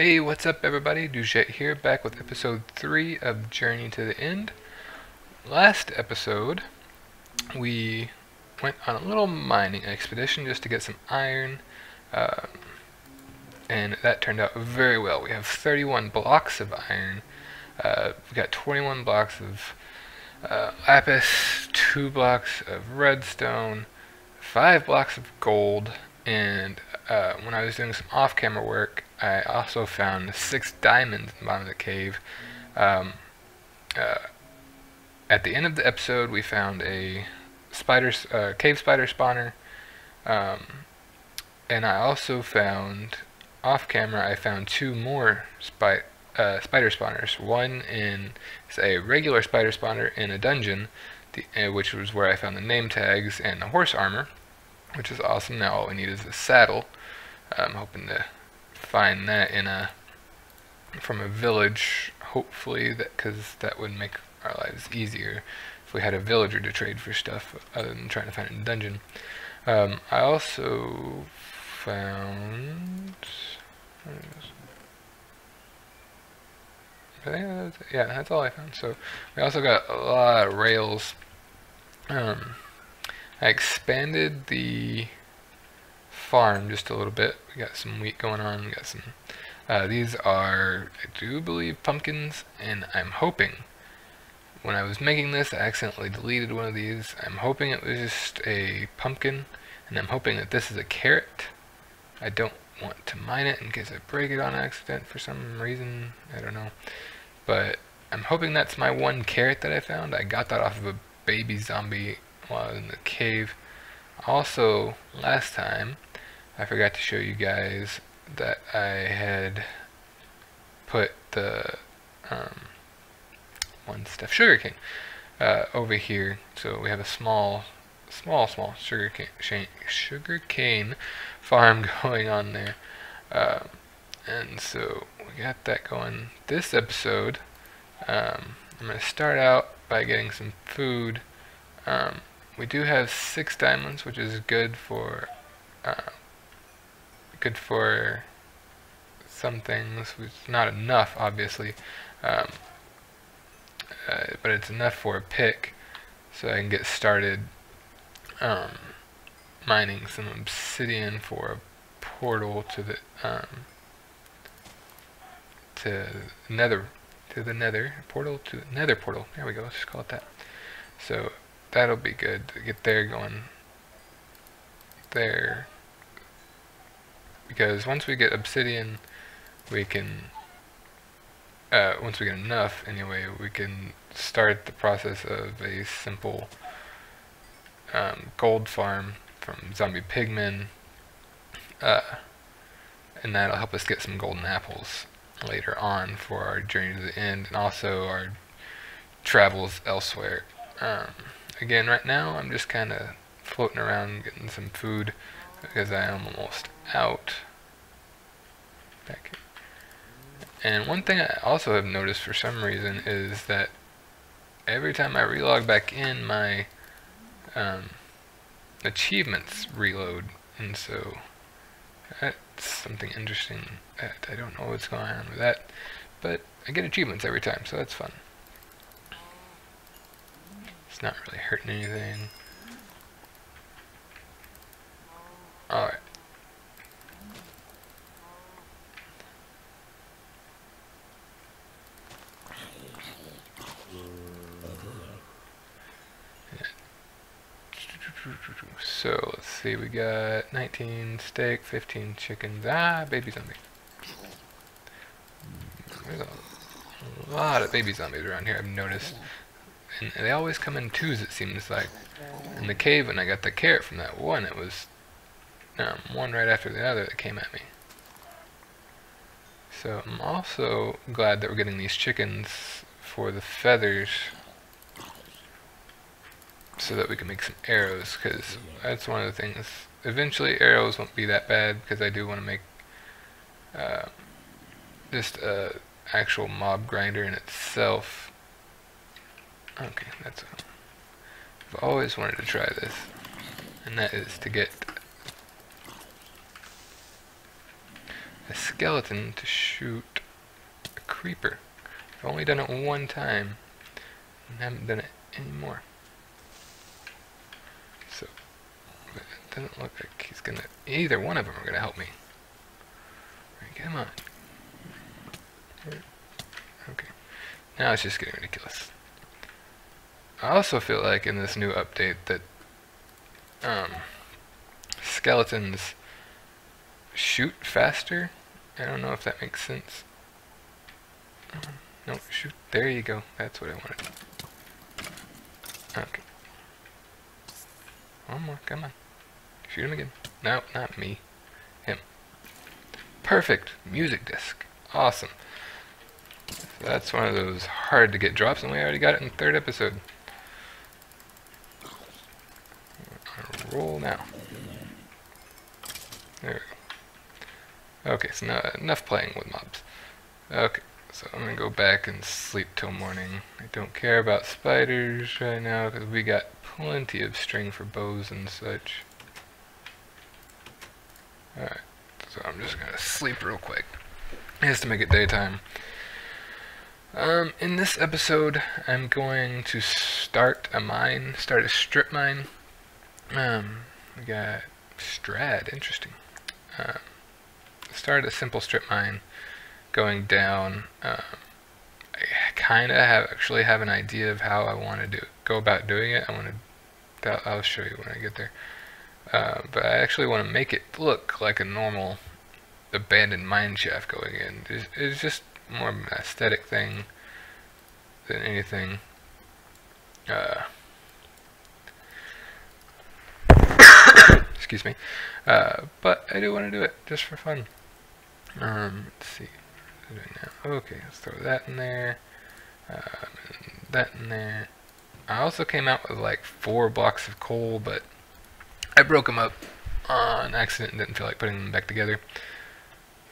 Hey, what's up everybody? Dujet here, back with episode 3 of Journey to the End. Last episode, we went on a little mining expedition just to get some iron, and that turned out very well. We have 31 blocks of iron, we got 21 blocks of lapis, 2 blocks of redstone, 5 blocks of gold, and when I was doing some off-camera work, I also found 6 diamonds in the bottom of the cave. At the end of the episode, we found a cave spider spawner, and I also found, off-camera, I found 2 more spider spawners. One is a regular spider spawner in a dungeon, which was where I found the name tags and the horse armor, which is awesome. Now all we need is a saddle. I'm hoping to find that from a village, hopefully, because that would make our lives easier if we had a villager to trade for stuff other than trying to find it in a dungeon. I also found, yeah, that's all I found. So we also got a lot of rails. I expanded the farm just a little bit. We got some wheat going on. We got some. These are, I do believe, pumpkins, and I'm hoping, when I was making this, I accidentally deleted one of these. I'm hoping it was just a pumpkin, and I'm hoping that this is a carrot. I don't want to mine it in case I break it on accident for some reason. I don't know. But I'm hoping that's my one carrot that I found. I got that off of a baby zombie while I was in the cave. Also, last time, I forgot to show you guys that I had put the one stuff sugarcane over here. So we have a small sugarcane farm going on there, and so we got that going. This episode, I'm going to start out by getting some food. We do have 6 diamonds, which is good for some things. It's not enough, obviously, but it's enough for a pick, so I can get started mining some obsidian for a portal to the nether portal. There we go. Let's just call it that. So that'll be good to get there going there, because once we get obsidian, we can, once we get enough anyway, we can start the process of a simple gold farm from zombie pigmen, and that'll help us get some golden apples later on for our journey to the end, and also our travels elsewhere. Again, right now I'm just kind of floating around getting some food because I am almost out. Back here. And one thing I also have noticed for some reason is that every time I relog back in, my achievements reload, and so that's something interesting that I don't know what's going on with that, but I get achievements every time, so that's fun. It's not really hurting anything. Alright. So let's see, we got 19 steak, 15 chickens. Baby zombie. There's a lot of baby zombies around here, I've noticed. And they always come in twos, it seems like. In the cave, when I got the carrot from that one, it was one right after the other that came at me. So I'm also glad that we're getting these chickens for the feathers, so that we can make some arrows, because that's one of the things. Eventually arrows won't be that bad, because I do want to make just a actual mob grinder in itself. Okay, that's I've always wanted to try this, and that is to get a skeleton to shoot a creeper. I've only done it one time and haven't done it anymore. So it doesn't look like he's gonna, either one of them are gonna help me. Alright, come on. Okay. Now it's just getting ridiculous. I also feel like in this new update that skeletons shoot faster. I don't know if that makes sense. No, shoot. There you go. That's what I wanted. Okay. One more. Come on. Shoot him again. No, not me. Him. Perfect. Music disc. Awesome. So that's one of those hard to get drops, and we already got it in the 3rd episode. Roll now. There we go. Okay, so now enough playing with mobs. Okay, so I'm gonna go back and sleep till morning. I don't care about spiders right now because we got plenty of string for bows and such. Alright, so I'm just gonna sleep real quick just to make it daytime. In this episode, I'm going to start a strip mine. We got Strad, interesting. Started a simple strip mine going down. I kind of actually have an idea of how I want to go about doing it. I'll show you when I get there. But I actually want to make it look like a normal abandoned mine shaft going in. It's just more of an aesthetic thing than anything. Excuse me. But I do want to do it just for fun. Let's see. What am I doing now? Okay, let's throw that in there. And that in there. I also came out with like 4 blocks of coal, but I broke them up on accident and didn't feel like putting them back together.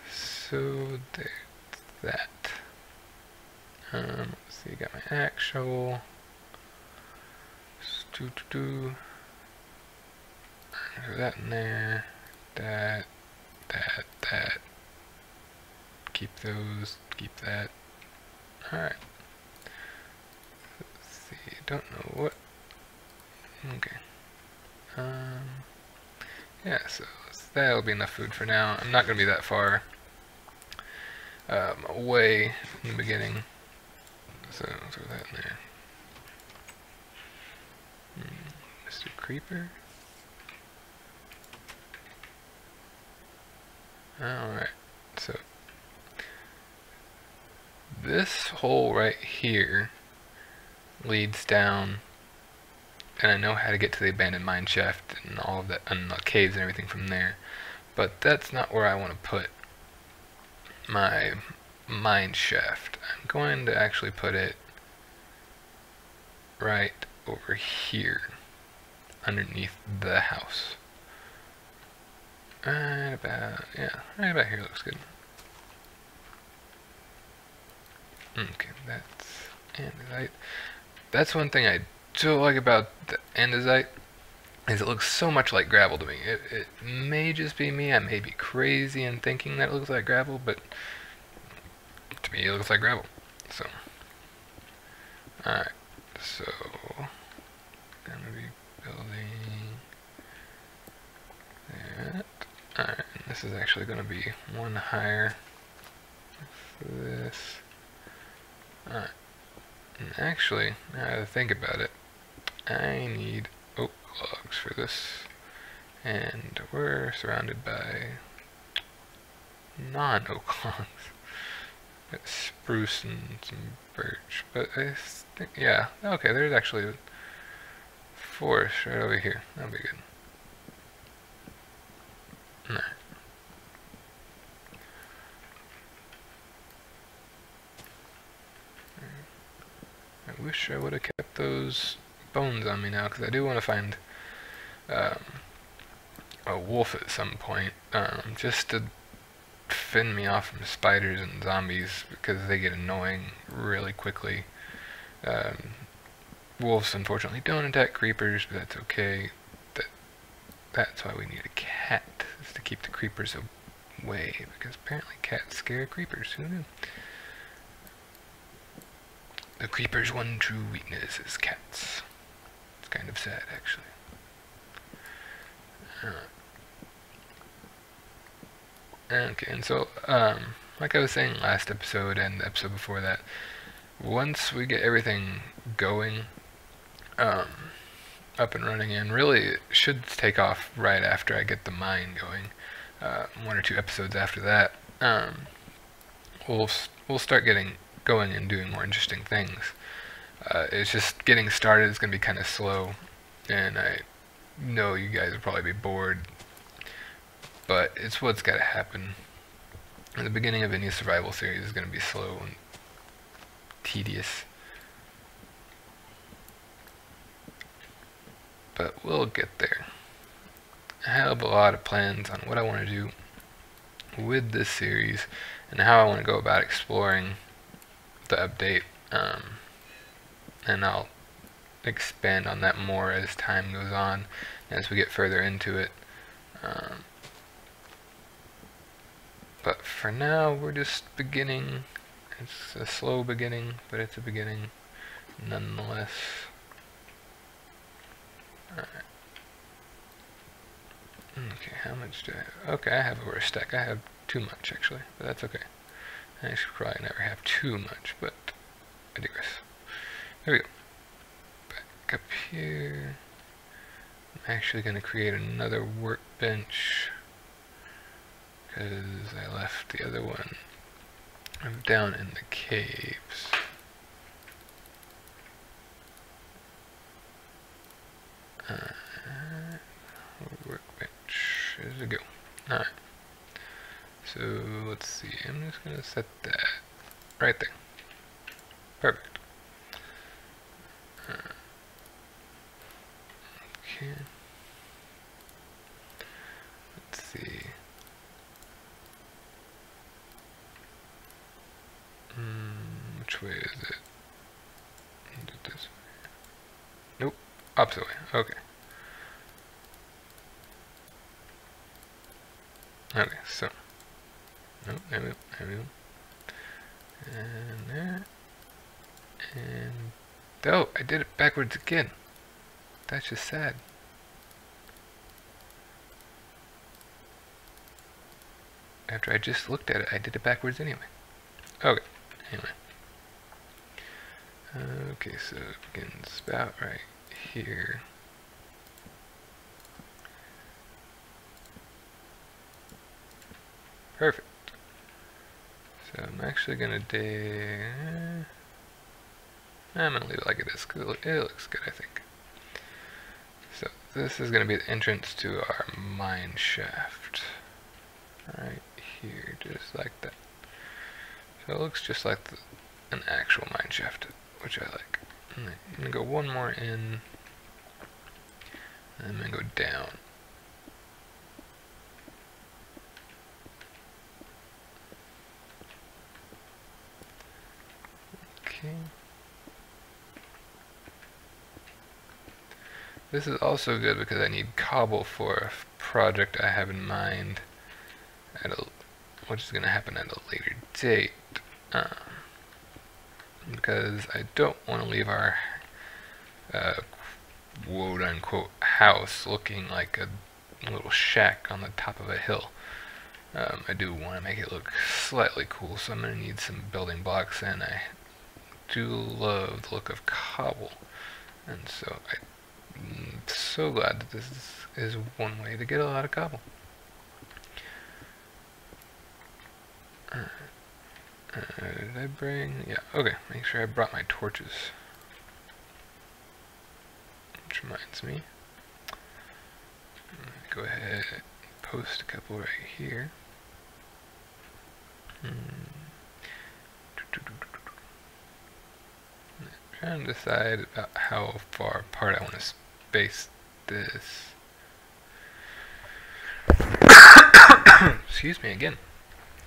So there's that. Let's see, got my actual. Throw that in there. That. Keep those. Keep that. Alright. Let's see. Don't know what. Okay. Yeah, so that'll be enough food for now. I'm not going to be that far away in the beginning. So throw that in there. Mr. Creeper. Alright, so this hole right here leads down, and I know how to get to the abandoned mine shaft and all of that, and the caves and everything from there, but that's not where I want to put my mine shaft. I'm going to actually put it right over here underneath the house. Right about here looks good. Okay, that's andesite. That's one thing I do like about the andesite, is it looks so much like gravel to me. It may just be me, I may be crazy in thinking that it looks like gravel, but to me it looks like gravel. So, alright, so, gonna be building that. Alright, this is actually going to be one higher for this. Alright, and actually, now that I think about it, I need oak logs for this, and we're surrounded by non-oak logs. Got spruce and some birch, but I think, yeah, okay, there's actually a forest right over here. That'll be good. No. I wish I would have kept those bones on me now, because I do want to find a wolf at some point, just to fend me off from spiders and zombies, because they get annoying really quickly. Wolves unfortunately don't attack creepers, but that's okay. That's why we need a cat, is to keep the creepers way, because apparently cats scare creepers. Who knew? The creeper's one true weakness is cats. It's kind of sad, actually. Okay, and so, like I was saying last episode and the episode before that, once we get everything going, up and running, and really it should take off right after I get the mine going, 1 or 2 episodes after that, we'll start getting going and doing more interesting things. It's just getting started is going to be kind of slow, and I know you guys will probably be bored, but it's what's got to happen. And the beginning of any survival series is going to be slow and tedious, but we'll get there. I have a lot of plans on what I want to do with this series and how I want to go about exploring the update, and I'll expand on that more as time goes on, as we get further into it. But for now, we're just beginning. It's a slow beginning, but it's a beginning nonetheless. Alright. Okay, how much do I have? Okay, I have over a stack. I have too much, actually, but that's okay. I should probably never have too much, but I digress. Here we go. Back up here. I'm actually going to create another workbench, because I left the other one down in the caves. Workbench. There we go. Alright. So let's see. I'm just going to set that right there. Perfect. Okay. Let's see. Which way is it? Is it this way? Nope. Opposite way. Okay. Okay, so. Nope, there we go. And there. And. Oh, I did it backwards again. That's just sad. After I just looked at it, I did it backwards anyway. Okay, anyway. Okay, so it begins about right here. Perfect. So I'm actually gonna I'm gonna leave it like it is, because it looks good, I think. So this is gonna be the entrance to our mine shaft. Right here, just like that. So it looks just like an actual mine shaft, which I like. I'm gonna go one more in, and I'm gonna go down. Okay. This is also good because I need cobble for a project I have in mind, which is going to happen at a later date. Because I don't want to leave our quote-unquote house looking like a little shack on the top of a hill. I do want to make it look slightly cool, so I'm going to need some building blocks, and I do love the look of cobble, and so I'm so glad that this is one way to get a lot of cobble. Did I bring? Yeah, okay, make sure I brought my torches. Which reminds me, go ahead and post a couple right here. Trying to decide about how far apart I want to space this. Excuse me again.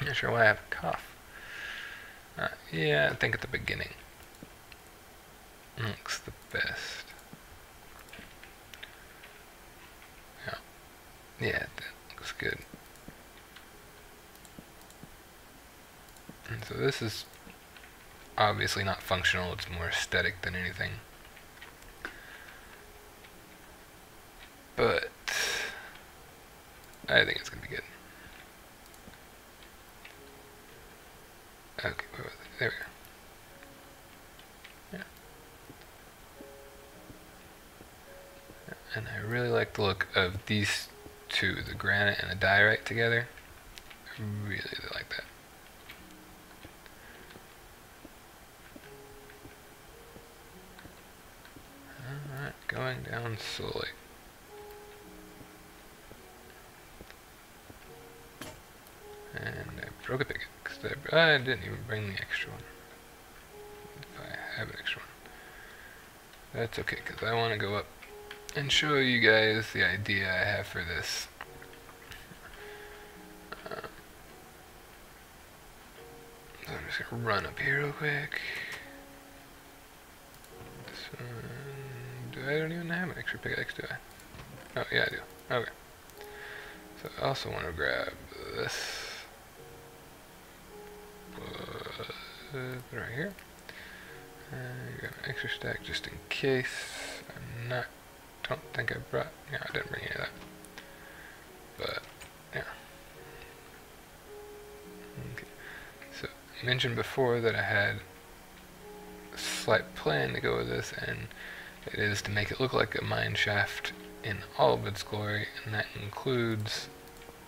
Not sure why I have a cough. Yeah, I think at the beginning looks the best. Yeah, that looks good. So this is obviously not functional, it's more aesthetic than anything. But I think it's gonna be good. Okay, where was it? There we go. Yeah. And I really like the look of these two, the granite and the diorite together. I really like that. Alright, going down slowly. And I broke a picket, because I didn't even bring the extra one. If I have an extra one. That's okay, because I want to go up and show you guys the idea I have for this. So I'm just going to run up here real quick. This one, I don't even have an extra pickaxe, do I? Oh, yeah, I do. Okay. So I also want to grab this. Put it right here. Grab an extra stack just in case. Don't think I brought, yeah, I didn't bring any of that. But, yeah. Okay. So, I mentioned before that I had a slight plan to go with this, and it is to make it look like a mine shaft in all of its glory, and that includes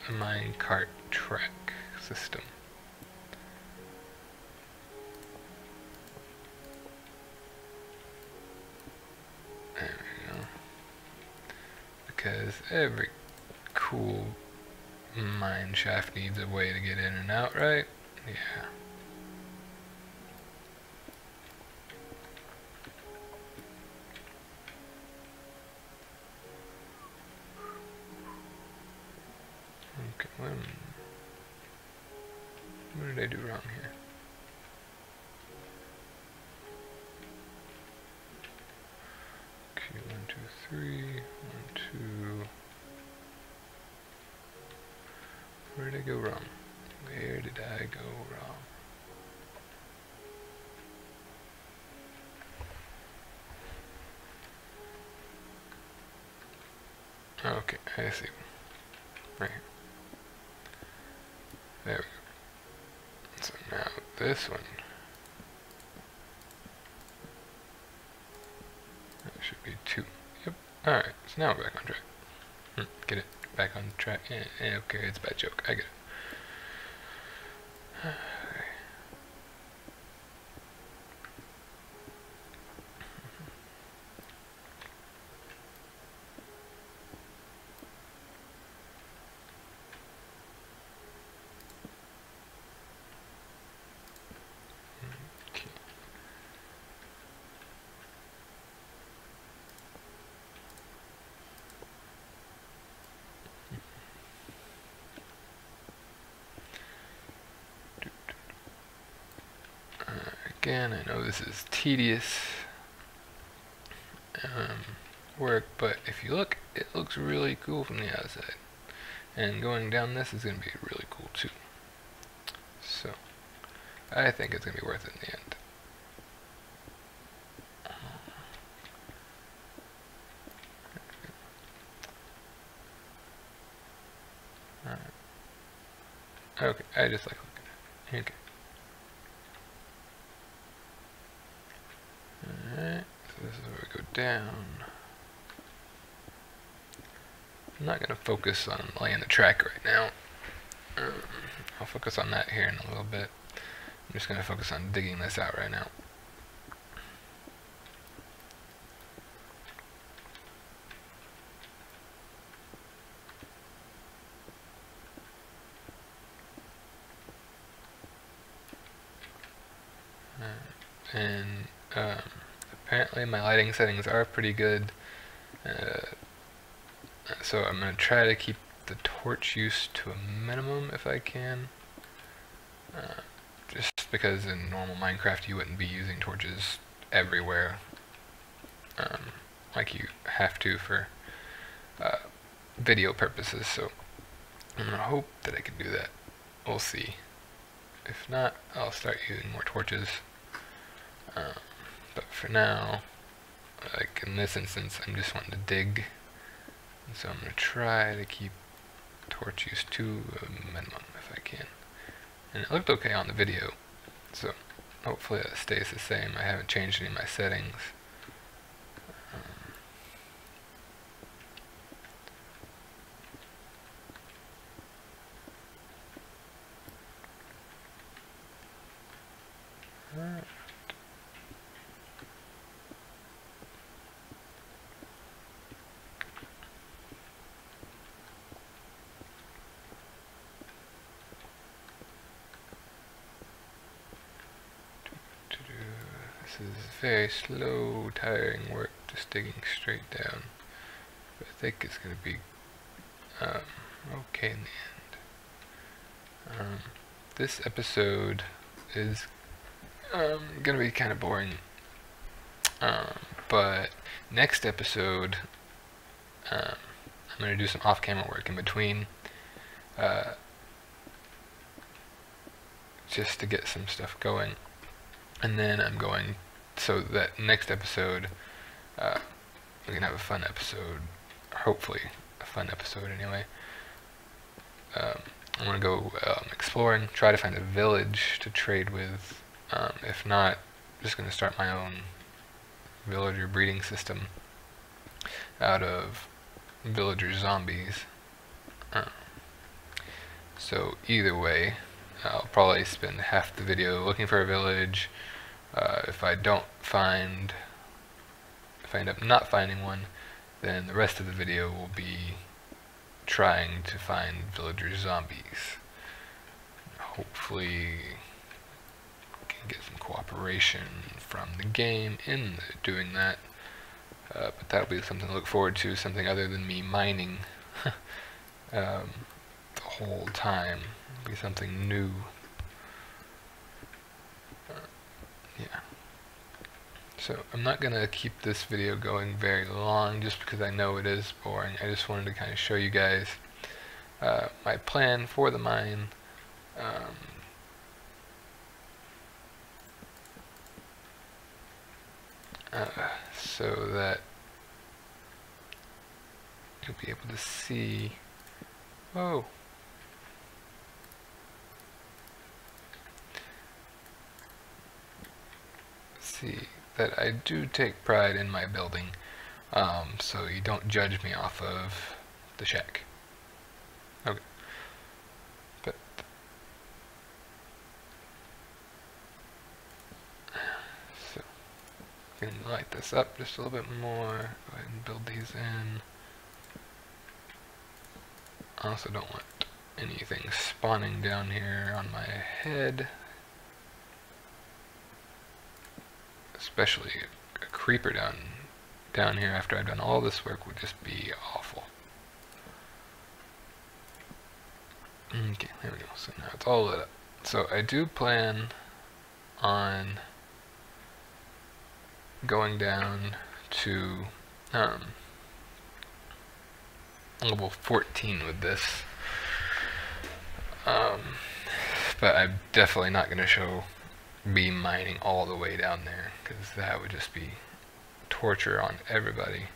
a minecart track system. There we go. Because every cool mine shaft needs a way to get in and out, right? Yeah. Okay, what did I do wrong here? Okay, 1, 2, 3, 1, 2. Where did I go wrong? Where did I go wrong? Okay, I see. Right here. There we go. So now this one. That should be 2. Yep. Alright, so now we're back on track. Get it? Back on track. Okay, it's a bad joke. I get it. Again, I know this is tedious work, but if you look, it looks really cool from the outside. And going down this is going to be really cool too. So, I think it's going to be worth it in the end. Okay, I just like looking at it. Okay. Alright, so this is where we go down. I'm not going to focus on laying the track right now. I'll focus on that here in a little bit. I'm just going to focus on digging this out right now. And apparently my lighting settings are pretty good, so I'm going to try to keep the torch use to a minimum if I can, just because in normal Minecraft you wouldn't be using torches everywhere like you have to for video purposes, so I'm going to hope that I can do that. We'll see. If not, I'll start using more torches. But for now, like in this instance, I'm just wanting to dig. And so I'm going to try to keep torch use to a minimum if I can. And it looked okay on the video, so hopefully it stays the same. I haven't changed any of my settings. This is very slow, tiring work, just digging straight down. But I think it's going to be okay in the end. This episode is going to be kind of boring, but next episode I'm going to do some off-camera work in between, just to get some stuff going. And then I'm going, so that next episode, we can have a fun episode, or hopefully a fun episode anyway. I'm going to go exploring, try to find a village to trade with. If not, I'm just going to start my own villager breeding system out of villager zombies. So either way, I'll probably spend half the video looking for a village. If I end up not finding one, then the rest of the video will be trying to find villager zombies. Hopefully can get some cooperation from the game in doing that. But that'll be something to look forward to, something other than me mining the whole time. It'll be something new. Yeah. So I'm not going to keep this video going very long just because I know it is boring. I just wanted to kind of show you guys my plan for the mine. So that you'll be able to see. Whoa. See that I do take pride in my building, so you don't judge me off of the shack. Okay. But so I'm gonna light this up just a little bit more. Go ahead and build these in. I also don't want anything spawning down here on my head. Especially a creeper down here after I've done all this work would just be awful. Okay, there we go. So now it's all lit up. So I do plan on going down to level 14 with this. But I'm definitely not going to be mining all the way down there, because that would just be torture on everybody.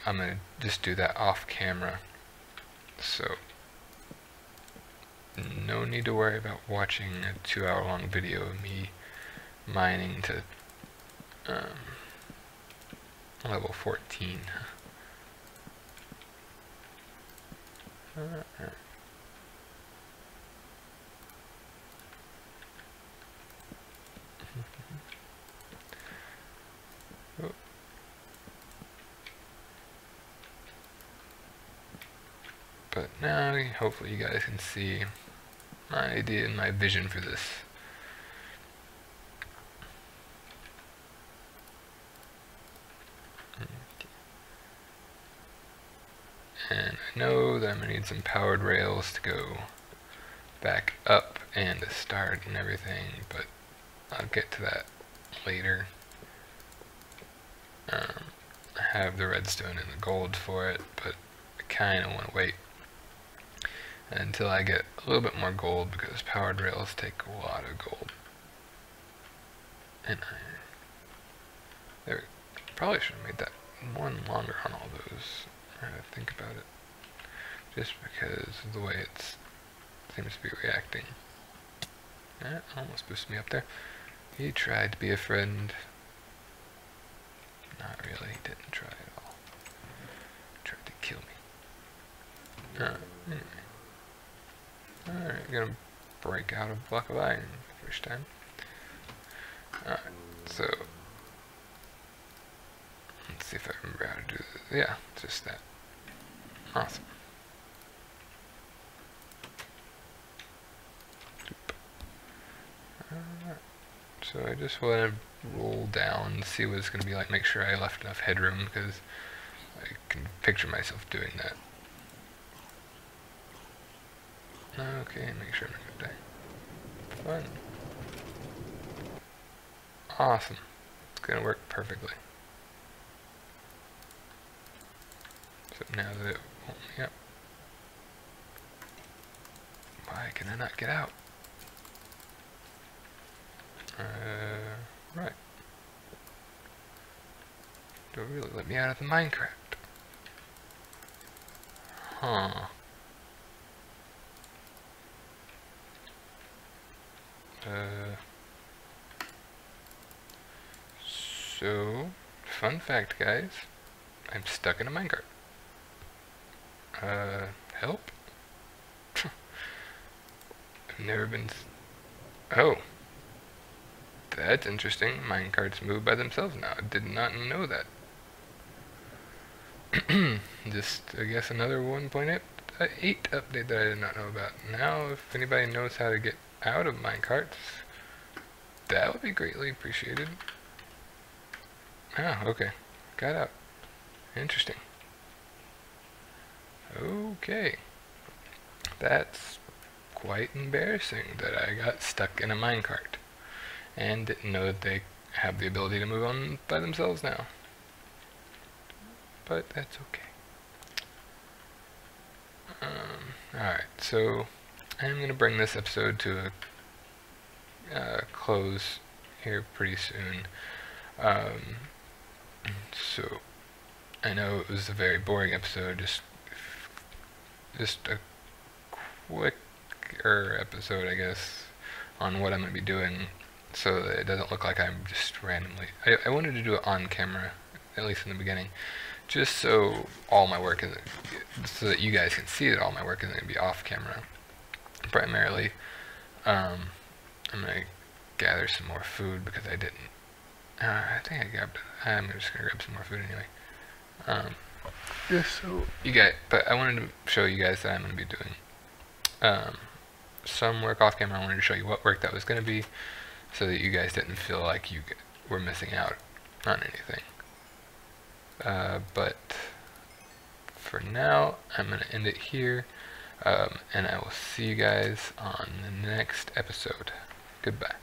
I'm going to just do that off camera, so no need to worry about watching a 2-hour long video of me mining to level 14. But now, hopefully you guys can see my idea and my vision for this. And I know that I'm going to need some powered rails to go back up and to start and everything, but I'll get to that later. I have the redstone and the gold for it, but I kind of want to wait. until I get a little bit more gold, because powered rails take a lot of gold and iron. There we go. Probably should have made that one longer on all those. I think about it, just because of the way it seems to be reacting. That almost boosted me up there. He tried to be a friend. Not really. He didn't try at all. Tried to kill me. Anyway. Alright, gonna break out a block of iron first time. Alright, so let's see if I remember how to do this. Yeah, just that. Awesome. Alright, so I just want to roll down and see what it's going to be like, make sure I left enough headroom, because I can picture myself doing that. Okay, make sure I'm not gonna die. Fun. Awesome. It's gonna work perfectly. So now that it won't me up. Why can I not get out? Right. Don't really let me out of the Minecraft. Huh. So, fun fact, guys. I'm stuck in a minecart. Help? I've never been... Oh. That's interesting. Minecarts move by themselves now. I did not know that. Just, I guess, another 1.8 update that I did not know about. Now, if anybody knows how to get out of minecarts, that would be greatly appreciated. Oh, okay. Got out. Interesting. Okay. That's quite embarrassing that I got stuck in a minecart and didn't know that they have the ability to move on by themselves now. But that's okay. Alright, so I'm going to bring this episode to a close here pretty soon. So I know it was a very boring episode, just a quicker episode, I guess, on what I'm going to be doing, so that it doesn't look like I'm just randomly... I wanted to do it on camera, at least in the beginning, just so all my work isn't... so that you guys can see that all my work isn't going to be off camera, primarily. I'm going to gather some more food, because I didn't... I think I grabbed it. I'm just going to grab some more food anyway. Just so you guys... But I wanted to show you guys that I'm going to be doing some work off camera. I wanted to show you what work that was going to be, so that you guys didn't feel like you were missing out on anything. But for now, I'm going to end it here, and I will see you guys on the next episode. Goodbye.